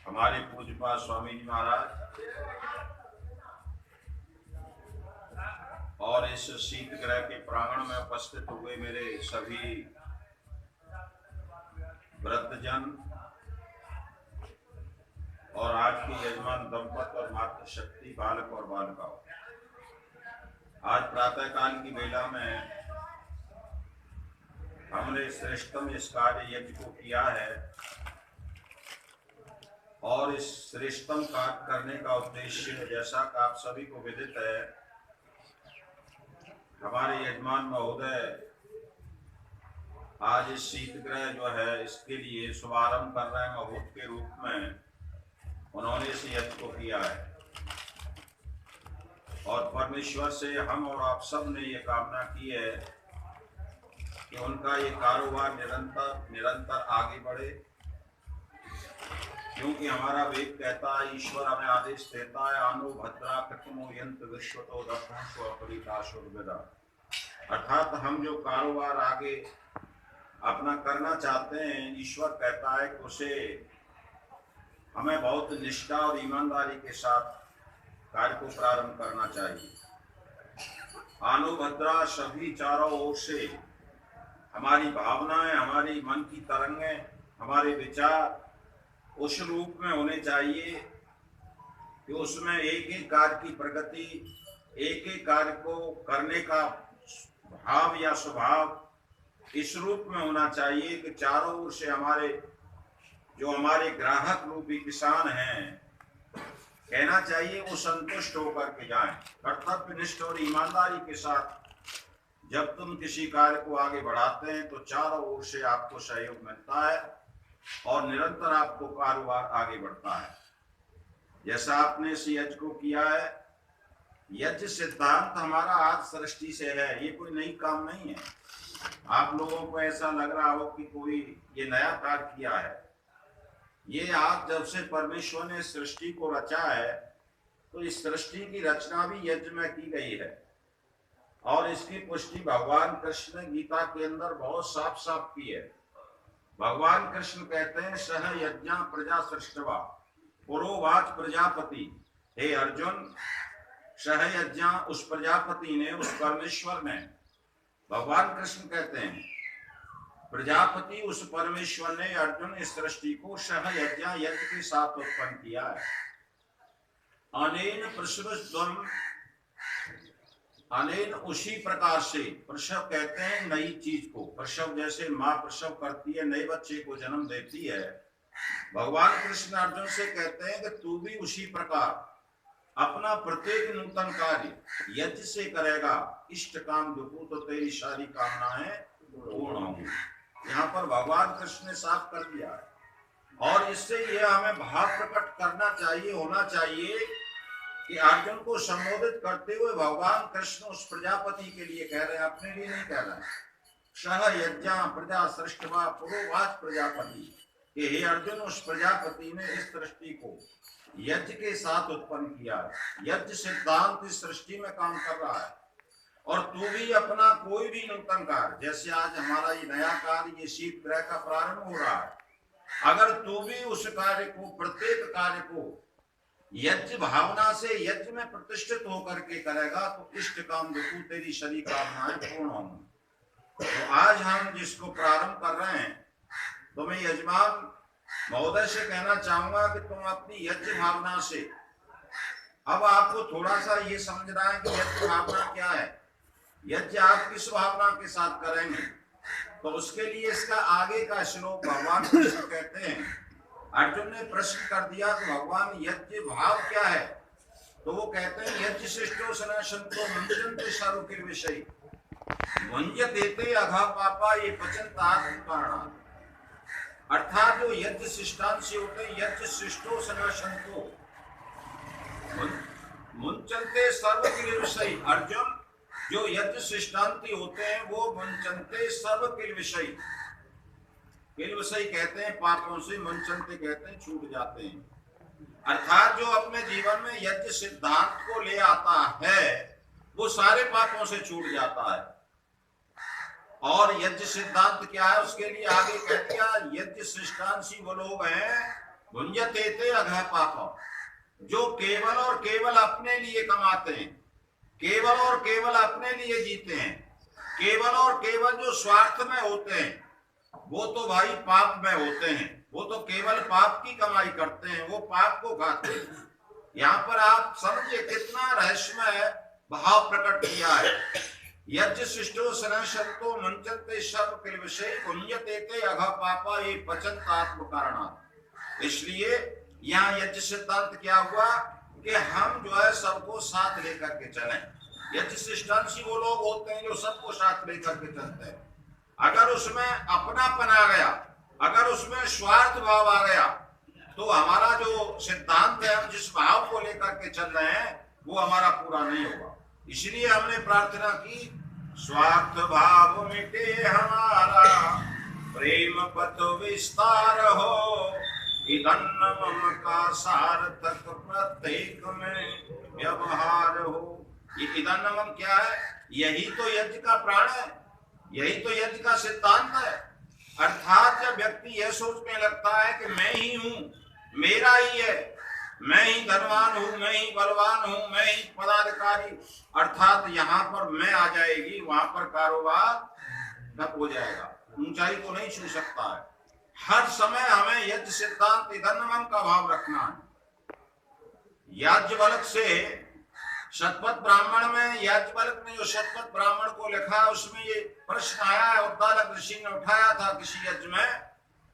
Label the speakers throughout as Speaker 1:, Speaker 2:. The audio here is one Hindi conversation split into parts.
Speaker 1: हमारे पूज्यपाद स्वामी जी महाराज और इस शीत ग्रह के प्रांगण में उपस्थित हुए मेरे सभी वृद्धजन और आज के यजमान दंपत और मातृशक्ति बालक और बालिकाओं, आज प्रातःकाल की वेला में हमने श्रेष्ठतम इस कार्य यज्ञ को किया है और इस श्रेष्ठतम कार्य करने का उद्देश्य जैसा कि आप सभी को विदित है, हमारे यजमान महोदय आज इस शीत ग्रह जो है इसके लिए शुभारंभ कर रहे हैं मुहूर्त के रूप में। उन्होंने इस यज्ञ को किया है और परमेश्वर से हम और आप सब ने ये कामना की है कि उनका ये कारोबार निरंतर आगे बढ़े, क्योंकि हमारा वेद कहता है, ईश्वर हमें आदेश देता है, आनो भद्रा कृतमो यंत्र विश्वतो दक्षो अपरिताशुर्वेदा। अर्थात हम जो कारोबार आगे अपना करना चाहते हैं, ईश्वर कहता है कि उसे हमें बहुत निष्ठा और ईमानदारी के साथ कार्य को प्रारंभ करना चाहिए। आनो भद्रा, सभी चारों ओर से हमारी भावनाएं, हमारी मन की तरंगें, हमारे विचार उस रूप में होने चाहिए कि उसमें एक एक कार्य की प्रगति, एक एक कार्य को करने का भाव या स्वभाव इस रूप में होना चाहिए कि चारों ओर से हमारे ग्राहक रूपी किसान हैं, कहना चाहिए वो संतुष्ट होकर के जाएं। कर्तव्यनिष्ठ और ईमानदारी के साथ जब तुम किसी कार्य को आगे बढ़ाते हैं तो चारों ओर से आपको सहयोग मिलता है और निरंतर आपको कारोबार आगे बढ़ता है। जैसा आपने इस यज्ञ को किया है, यज्ञ सिद्धांत हमारा आज सृष्टि से है, ये कोई नई काम नहीं है। आप लोगों को ऐसा लग रहा हो कि कोई ये नया कार्य किया है, ये आज जब से परमेश्वर ने सृष्टि को रचा है तो इस सृष्टि की रचना भी यज्ञ में की गई है और इसकी पुष्टि भगवान कृष्ण ने गीता के अंदर बहुत साफ साफ की है। भगवान कृष्ण कहते हैं, सह यज्ञ प्रजा सृष्टवा पुरोवाच प्रजापति। हे अर्जुन, सह यज्ञ उस प्रजापति ने, उस परमेश्वर ने, भगवान कृष्ण कहते हैं प्रजापति उस परमेश्वर ने अर्जुन इस सृष्टि को सह यज्ञ यज्ञ के साथ उत्पन्न किया है। अनेन प्रसवस्त्वम, अनेन उसी प्रकार से, प्रसव कहते हैं नई चीज को, प्रसव जैसे माँ प्रसव करती है, नए बच्चे को जन्म देती है। भगवान कृष्ण अर्जुन से कहते हैं कि तू भी उसी प्रकार अपना प्रत्येक नूतन कार्य यज्ञ से करेगा, इष्ट काम दुखू तो तेरी सारी कामनाएं पूर्ण होंगी। यहाँ पर भगवान कृष्ण ने साफ कर दिया है और इससे यह हमें भाव प्रकट करना चाहिए, होना चाहिए कि अर्जुन को संबोधित करते हुए भगवान कृष्ण उस प्रजापति के लिए कह रहे हैं, अपने लिए नहीं कह रहे हैं। सह यज्ञ प्रजा सृष्टवा पुरोवाच प्रजापति, कि हे अर्जुन, उस प्रजापति ने इस सृष्टि को यज्ञ के साथ उत्पन्न किया है। यज्ञ सिद्धांत इस सृष्टि में काम कर रहा है और तू भी अपना कोई भी नूतन कार्य, जैसे आज हमारा ये नया कार्य, ये शीत ग्रह का प्रारंभ हो रहा है, अगर तू भी उस कार्य को, प्रत्येक कार्य को यज्ञ भावना से यज्ञ में प्रतिष्ठित होकर के करेगा तो इष्ट काम दुखू तेरी सभी कामनाएं पूर्ण होंगी। तो आज हम जिसको प्रारंभ कर रहे हैं, तो मैं यजमान महोदय से कहना चाहूंगा कि तुम अपनी यज्ञ भावना से, अब आपको थोड़ा सा ये समझना है कि यज्ञ भावना क्या है, यज्ञ आप किस भावना के साथ करेंगे, तो उसके लिए इसका आगे का श्लोक भगवान कृष्ण कहते हैं, अर्जुन ने प्रश्न कर दिया कि भगवान यज्ञ भाव क्या है, तो वो कहते हैं, यज्ञ शिष्टो सनाशंतो मंजन्ते सर्वकिल विषय वंज्यते अघा पापा ये पचंत आत्मकारणात्। अर्थात जो यज्ञ शिष्टांशी होते हैं, यज्ञ शिष्टो सनाशंतो मुंचन्ते सर्वकिल विषय, अर्जुन जो यज्ञ शिष्टांति होते हैं वो मुंचन्ते सर्वकिल विषय, किल विषय कहते हैं पापों से, मुंचन्ते कहते हैं छूट जाते हैं। अर्थात जो अपने जीवन में यज्ञ सिद्धांत को ले आता है वो सारे पापों से छूट जाता है। और यज्ञ सिद्धांत क्या है, उसके लिए आगे कह दिया, यज्ञ शिष्टांशी वो लोग हैं भुंजते ते अघ पाप, जो केवल और केवल अपने लिए कमाते हैं, केवल और केवल अपने लिए जीते हैं, केवल और केवल जो स्वार्थ में होते हैं, वो तो भाई पाप में होते हैं। वो तो केवल पाप की कमाई करते हैं, वो पाप को खाते हैं। यहाँ पर आप समझिए कितना रहस्यमय भाव प्रकट किया है। यज्ञ शिष्टो संतो मुंचते सब किल विषय पुण्यते ते अघ पापा ये पचंत आत्म कारणात्। इसलिए यहाँ यज्ञ सिद्धांत क्या हुआ कि हम जो है सबको साथ लेकर के चलें। यज्ञ शिष्टांशी वो लोग होते हैं जो सबको साथ लेकर के चलते हैं। अगर उसमें अपनापन आ गया, अगर उसमें स्वार्थ भाव आ गया, तो हमारा जो सिद्धांत है, हम जिस भाव को लेकर के चल रहे हैं, वो हमारा पूरा नहीं होगा। इसलिए हमने प्रार्थना की, स्वार्थ भाव मिटे हमारा, प्रेम पथ विस्तार हो, इदन्न मम का सार्थक प्रत्येक में व्यवहार हो। ये इदन्न मम क्या है? यही तो यज्ञ का प्राण है, यही तो यज्ञ का सिद्धांत है। अर्थात जब व्यक्ति यह सोचने लगता है कि मैं ही हूं, मेरा ही है, मैं ही धनवान हूं, मैं ही बलवान हूं, मैं ही पदाधिकारी, अर्थात यहाँ पर मैं आ जाएगी, वहां पर कारोबार ठप हो जाएगा, ऊंचाई को नहीं छू सकता है। हर समय हमें यज्ञ सिद्धांत इदन्नमम का भाव रखना है। याज्ञवल्क्य से शतपथ ब्राह्मण में याज्ञवल्क्य ने जो शतपथ ब्राह्मण को लिखा है, उसमें ये प्रश्न आया है, उद्दालक ऋषि ने उठाया था किसी यज्ञ में,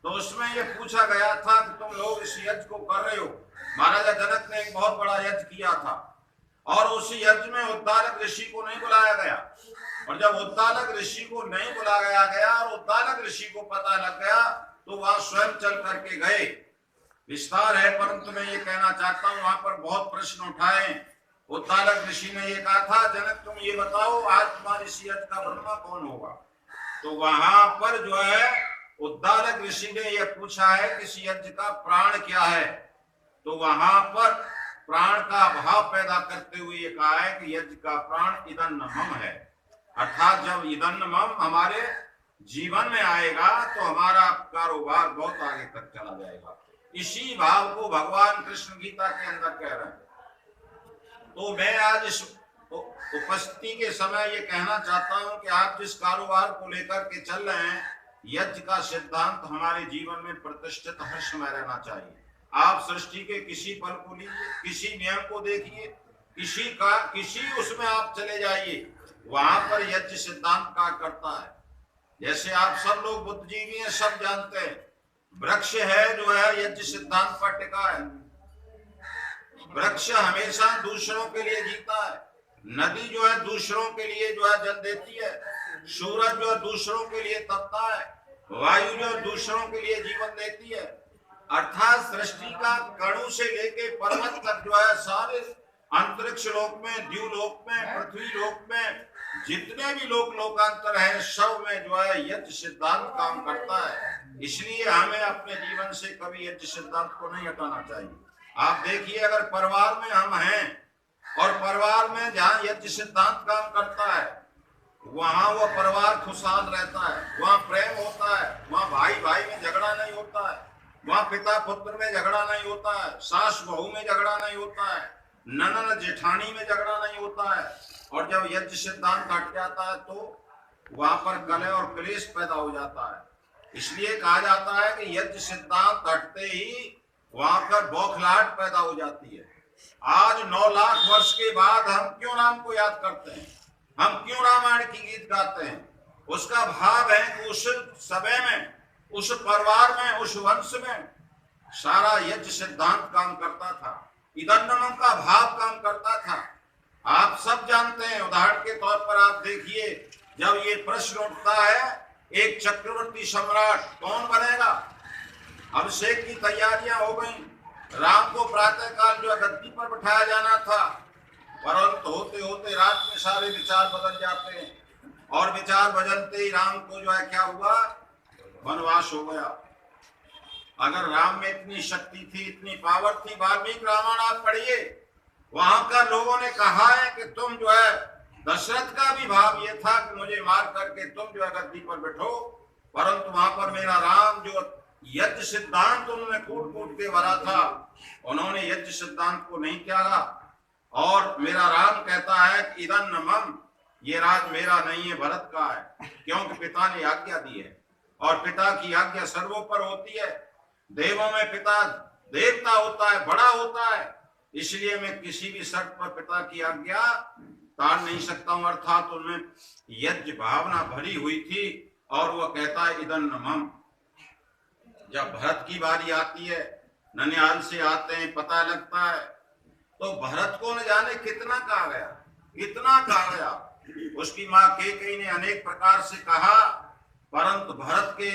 Speaker 1: तो उसमें ये पूछा गया था कि तुम लोग इस यज्ञ को कर रहे हो। महाराजा जनक ने एक बहुत बड़ा यज्ञ किया था और उस यज्ञ में उद्दालक ऋषि को नहीं बुलाया गया, और जब उद्दालक ऋषि को नहीं बुलाया गया और उद्दालक ऋषि को पता लग गया, तो वह स्वयं चल करके गए। विस्तार है, परंतु मैं ये कहना चाहता हूँ, वहां पर बहुत प्रश्न उठाए। उद्दालक ऋषि ने ये कहा था, जनक तुम ये बताओ आज तुम्हारे इस यज्ञ का ब्रह्मा कौन होगा? तो वहां पर जो है उद्दालक ऋषि ने यह पूछा है कि इस यज्ञ का प्राण क्या है? तो वहां पर प्राण का भाव पैदा करते हुए ये कहा है कि यज्ञ का प्राण इदन्नमम है। अर्थात जब इदन्नमम हमारे जीवन में आएगा तो हमारा कारोबार बहुत आगे तक चला जाएगा। इसी भाव को भगवान कृष्ण गीता के अंदर कह रहे हैं। तो मैं आज इस उपस्थिति के समय ये कहना चाहता हूं कि आप जिस कारोबार को लेकर के चल रहे हैं, यज्ञ का सिद्धांत हमारे जीवन में प्रतिष्ठित हर समय रहना चाहिए। आप सृष्टि के किसी पल को लीजिए, किसी नियम को देखिए, किसी उसमें आप चले जाइए, वहां पर यज्ञ सिद्धांत का करता है। जैसे आप सब लोग बुद्धिजीवी हैं, सब जानते हैं, वृक्ष है जो है यज्ञ सिद्धांत पर टिका है। वृक्ष हमेशा दूसरों के लिए जीता है। नदी जो है दूसरों के लिए जो है जल देती है। सूरज जो है दूसरों के लिए तपता है। वायु जो है दूसरों के लिए जीवन देती है। अर्थात सृष्टि का कणु से लेके पर्वत तक जो है सारे अंतरिक्ष लोक में, द्यूलोक में, पृथ्वी लोक में जितने भी लोकांतर है, सब में जो है यज्ञ सिद्धांत काम करता है। इसलिए हमें अपने जीवन से कभी यज्ञ सिद्धांत को नहीं हटाना चाहिए। आप देखिए, अगर परिवार में हम हैं और परिवार में जहाँ यज्ञ सिद्धांत काम करता है, वहां वो परिवार खुशहाल रहता है, वहाँ प्रेम होता है, वहाँ भाई भाई में झगड़ा नहीं होता है, वहाँ पिता पुत्र में झगड़ा नहीं होता है, सास बहू में झगड़ा नहीं होता है, ननद जेठानी में झगड़ा नहीं होता है। और जब यज्ञ सिद्धांत हट जाता है तो वहां पर कलह और क्लेश पैदा हो जाता है। इसलिए कहा जाता है कि यज्ञ सिद्धांत हटते ही वहां पर बौखलाहट पैदा हो जाती है। आज 9 लाख वर्ष के बाद हम क्यों राम को याद करते हैं, हम क्यों रामायण की गीत गाते हैं? उसका भाव है कि उस समय में, उस परिवार में, उस वंश में सारा यज्ञ सिद्धांत काम करता था, इदन्नमम का भाव काम करता था। आप सब जानते हैं, उदाहरण के तौर पर आप देखिए, जब ये प्रश्न उठता है एक चक्रवर्ती सम्राट कौन बनेगा, अभिषेक की तैयारियां हो गई, राम को प्रातः काल जो गद्दी पर बिठाया जाना था, परंतु होते होते रात में सारे विचार बदल जाते हैं और विचार बदलते ही राम को जो है क्या हुआ, वनवास हो गया। अगर राम में इतनी शक्ति थी, इतनी पावर थी, वाल्मीकि रामायण आप पढ़िए, वहां का लोगों ने कहा है कि तुम जो है, दशरथ का भी भाव ये था कि मुझे मार करके तुम जो है गद्दी पर बैठो, परंतु वहां पर मेरा राम जो यज्ञ सिद्धांत उन्होंने कूट कूट के भरा था, उन्होंने यज्ञ सिद्धांत को नहीं त्यागा। और मेरा राम कहता है कि इदं न मम, ये राज मेरा नहीं है, भरत का है, क्योंकि पिता ने आज्ञा दी है और पिता की आज्ञा सर्वोपर होती है। देवों में पिता देवता होता है, बड़ा होता है, इसलिए मैं किसी भी शर्त पर पिता की आज्ञा ताड़ नहीं सकता हूं। अर्थात उनमें यज्ञ भावना भरी हुई थी और वह कहता है इदं न मम। जब भरत की बारी आती है, ननिहाल से आते हैं, पता लगता है, तो भरत को न जाने कितना कहा गया, कितना कहा गया। उसकी मां कैकेयी ने अनेक प्रकार से कहा, परंतु भरत के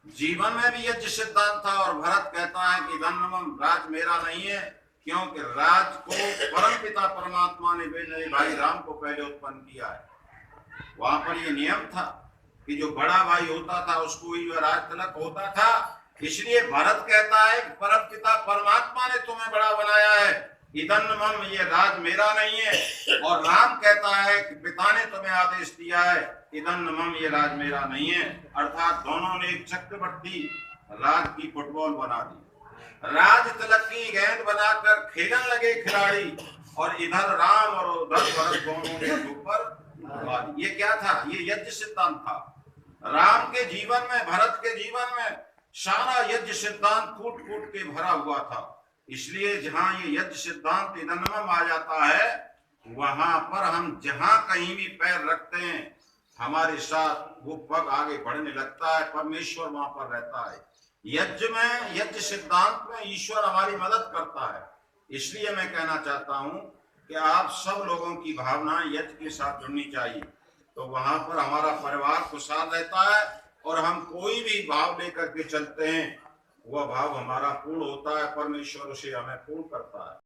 Speaker 1: जीवन में भी यज्ञ सिद्धांत था और भरत कहता है कि इदं न मम, राज मेरा नहीं है, क्योंकि राज को परम पिता परमात्मा ने मेरे भाई राम को पहले उत्पन्न किया है। वहां पर ये नियम था कि जो बड़ा भाई होता था उसको ही जो राज तिलक होता था। इसलिए भरत कहता है कि परम पिता परमात्मा ने तुम्हें बड़ा बनाया है, इदं न मम, ये राज मेरा नहीं है। और राम कहता है कि पिता ने तुम्हें आदेश दिया है, इदं न मम, ये राज मेरा नहीं है। अर्थात दोनों ने एक चक्रवर्ती राज की फुटबॉल बना दी, राज तिलक की गेंद बनाकर खेलन लगे खिलाड़ी, और इधर राम और उधर भरत दोनों ने ऊपर। ये क्या था? ये यज्ञ सिद्धांत था। राम के जीवन में, भरत के जीवन में सारा यज्ञ सिद्धांत कूट कूट के भरा हुआ था। इसलिए जहां ये यज्ञ सिद्धांत इदं न मम आ जाता है, वहां पर हम जहां कहीं भी पैर रखते हैं, हमारे साथ वो पग आगे बढ़ने लगता है, परमेश्वर वहां पर रहता है। यज्ञ में, यज्ञ सिद्धांत में ईश्वर हमारी मदद करता है। इसलिए मैं कहना चाहता हूं कि आप सब लोगों की भावनाएं यज्ञ के साथ जुड़नी चाहिए, तो वहां पर हमारा परिवार खुशहाल रहता है और हम कोई भी भाव लेकर के चलते हैं, वह भाव हमारा पूर्ण होता है, परमेश्वर उसे हमें पूर्ण करता है।